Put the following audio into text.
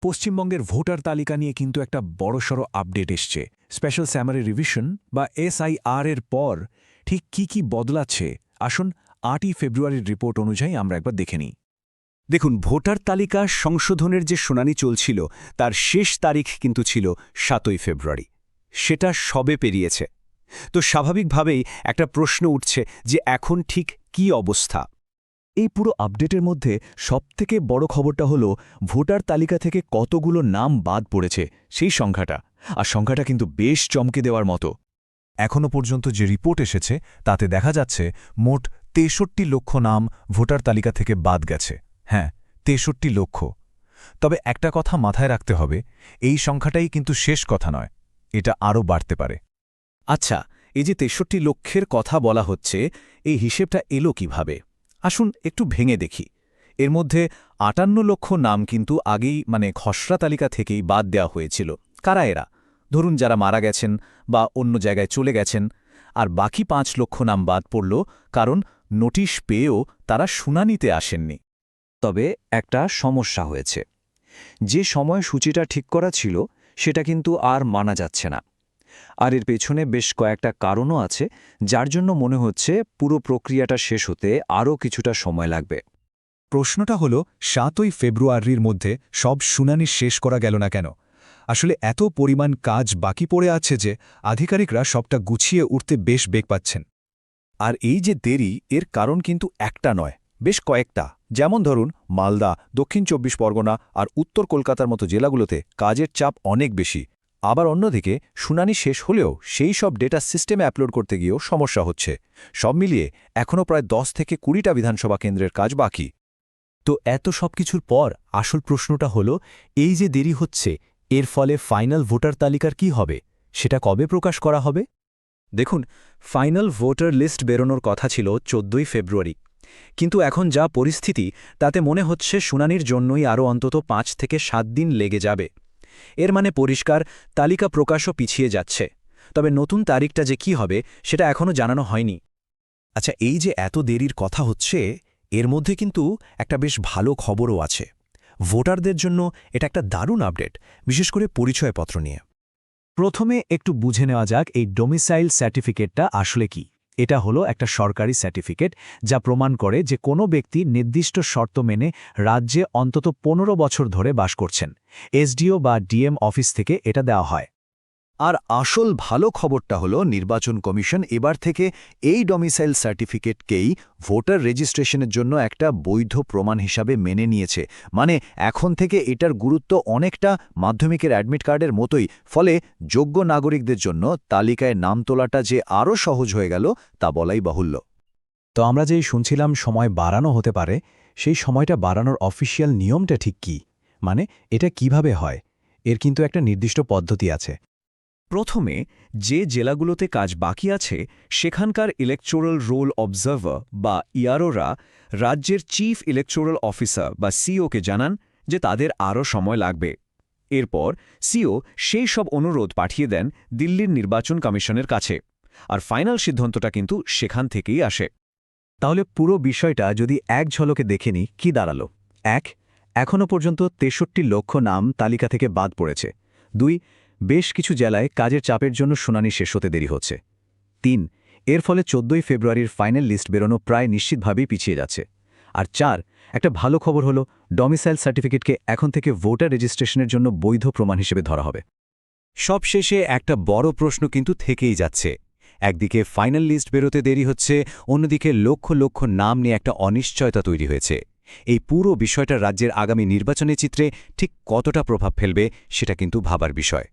পশ্চিমবঙ্গের ভোটার তালিকা নিয়ে কিন্তু একটা বড়সড় আপডেট এসছে। স্পেশাল স্যামারি রিভিশন বা এসআইআর এর পর ঠিক কি বদলাচ্ছে আসুন ৮ই ফেব্রুয়ারির রিপোর্ট অনুযায়ী আমরা একবার দেখে নিই। দেখুন, ভোটার তালিকা সংশোধনের যে শুনানি চলছিল তার শেষ তারিখ কিন্তু ছিল ৭ই ফেব্রুয়ারি। সেটা সবে পেরিয়েছে। তো স্বাভাবিকভাবেই একটা প্রশ্ন উঠছে যে এখন ঠিক কী অবস্থা। এই পুরো আপডেটের মধ্যে সবথেকে বড় খবরটা হলো ভোটার তালিকা থেকে কতগুলো নাম বাদ পড়েছে সেই সংখ্যাটা, আর সংখ্যাটা কিন্তু বেশ চমকে দেওয়ার মতো। এখনও পর্যন্ত যে রিপোর্ট এসেছে তাতে দেখা যাচ্ছে মোট ৬৩ লক্ষ নাম ভোটার তালিকা থেকে বাদ গেছে। হ্যাঁ, ৬৩ লক্ষ। তবে একটা কথা মাথায় রাখতে হবে, এই সংখ্যাটাই কিন্তু শেষ কথা নয়, এটা আরও বাড়তে পারে। আচ্ছা, এই যে ৬৩ লক্ষের কথা বলা হচ্ছে, এই হিসেবটা এলো কিভাবে? আসুন একটু ভেঙে দেখি। এর মধ্যে ৫৮ লক্ষ নাম কিন্তু আগেই খসড়া তালিকা থেকেই বাদ দেওয়া হয়েছিল। কারা এরা? ধরুন যারা মারা গেছেন বা অন্য জায়গায় চলে গেছেন। আর বাকি ৫ লক্ষ নাম বাদ পড়ল কারণ নোটিশ পেয়েও তারা শুনানিতে আসেননি। তবে একটা সমস্যা হয়েছে। যে সময়সূচিটা ঠিক করা ছিল সেটা কিন্তু আর মানা যাচ্ছে না। আর এর পেছনে বেশ কয়েকটা কারণও আছে, যার জন্য মনে হচ্ছে পুরো প্রক্রিয়াটা শেষ হতে আরও কিছুটা সময় লাগবে। প্রশ্নটা হলো ৭ই ফেব্রুয়ারির মধ্যে সব শুনানি শেষ করা গেল না কেন? আসলে এত পরিমাণ কাজ বাকি পড়ে আছে যে আধিকারিকরা সবটা গুছিয়ে উঠতে বেশ বেগ পাচ্ছেন। আর এই যে দেরি, এর কারণ কিন্তু একটা নয়, বেশ কয়েকটা। যেমন ধরুন মালদা, দক্ষিণ ২৪ পরগনা আর উত্তর কলকাতার মতো জেলাগুলোতে কাজের চাপ অনেক বেশি। আবার অন্যদিকে শুনানি শেষ হলেও সেই সব ডেটা সিস্টেমে আপলোড করতে গিয়েও সমস্যা হচ্ছে। সব মিলিয়ে এখনও প্রায় ১০ থেকে ২০টা বিধানসভা কেন্দ্রের কাজ বাকি। তো এত সব কিছুর পর আসল প্রশ্নটা হলো, এই যে দেরি হচ্ছে এর ফলে ফাইনাল ভোটার তালিকার কি হবে? সেটা কবে প্রকাশ করা হবে? দেখুন, ফাইনাল ভোটার লিস্ট বেরোনোর কথা ছিল ১৪ই ফেব্রুয়ারি। কিন্তু এখন যা পরিস্থিতি তাতে মনে হচ্ছে শুনানির জন্যই আরও অন্তত ৫ থেকে ৭ দিন লেগে যাবে। এর মানে পরিষ্কার, তালিকা প্রকাশও পিছিয়ে যাচ্ছে। তবে নতুন তারিখটা যে কি হবে সেটা এখনও জানানো হয়নি। আচ্ছা, এই যে এত দেরির কথা হচ্ছে, এর মধ্যে কিন্তু একটা বেশ ভালো খবরও আছে। ভোটারদের জন্য এটা একটা দারুণ আপডেট, বিশেষ করে পরিচয়পত্র নিয়ে। প্রথমে একটু বুঝে নেওয়া যাক এই ডোমিসাইল সার্টিফিকেটটা আসলে কি। এটা হলো একটা সরকারি সার্টিফিকেট যা প্রমাণ করে যে কোনো ব্যক্তি নির্দিষ্ট শর্ত মেনে রাজ্যে অন্তত ১৫ বছর ধরে বাস করছেন। এসডিও বা ডিএম অফিস থেকে এটা দেওয়া হয়। আর আসল ভালো খবরটা হলো নির্বাচন কমিশন এবার থেকে এই ডোমিসাইল সার্টিফিকেটকেই ভোটার রেজিস্ট্রেশনের জন্য একটা বৈধ প্রমাণ হিসাবে মেনে নিয়েছে। মানে এখন থেকে এটার গুরুত্ব অনেকটা মাধ্যমিকের অ্যাডমিট কার্ডের মতোই। ফলে যোগ্য নাগরিকদের জন্য তালিকায় নাম তোলাটা যে আরও সহজ হয়ে গেল তা বলাই বাহুল্য। তো আমরা যেই শুনছিলাম সময় বাড়ানো হতে পারে, সেই সময়টা বাড়ানোর অফিসিয়াল নিয়মটা ঠিক কি? মানে এটা কিভাবে হয়? এর কিন্তু একটা নির্দিষ্ট পদ্ধতি আছে। প্রথমে যে জেলাগুলোতে কাজ বাকি আছে সেখানকার ইলেকটোরাল রোল অবজার্ভার বা ইআরওরা রাজ্যের চিফ ইলেকটোরাল অফিসার বা সিওকে জানান যে তাদের আরও সময় লাগবে। এরপর সিও সেই সব অনুরোধ পাঠিয়ে দেন দিল্লির নির্বাচন কমিশনের কাছে, আর ফাইনাল সিদ্ধান্তটা কিন্তু সেখান থেকেই আসে। তাহলে পুরো বিষয়টা যদি এক ঝলকে দেখে নিই, কি দাঁড়ালো? ১. এখনও পর্যন্ত ৬৩ লক্ষ নাম তালিকা থেকে বাদ পড়েছে। ২. বেশ কিছু জেলায় কাজের চাপের জন্য শুনানি শেষ হতে দেরি হচ্ছে। ৩. এর ফলে ১৪ই ফেব্রুয়ারির ফাইনাল লিস্ট বেরোনো প্রায় নিশ্চিতভাবেই পিছিয়ে যাচ্ছে। আর ৪. একটা ভালো খবর হলো ডোমিসাইল সার্টিফিকেটকে এখন থেকে ভোটার রেজিস্ট্রেশনের জন্য বৈধ প্রমাণ হিসেবে ধরা হবে। সবশেষে একটা বড় প্রশ্ন কিন্তু থেকেই যাচ্ছে। একদিকে ফাইনাল লিস্ট বেরোতে দেরি হচ্ছে, অন্যদিকে লক্ষ লক্ষ নাম নিয়ে একটা অনিশ্চয়তা তৈরি হয়েছে। এই পুরো বিষয়টা রাজ্যের আগামী নির্বাচনের চিত্রে ঠিক কতটা প্রভাব ফেলবে সেটা কিন্তু ভাবার বিষয়।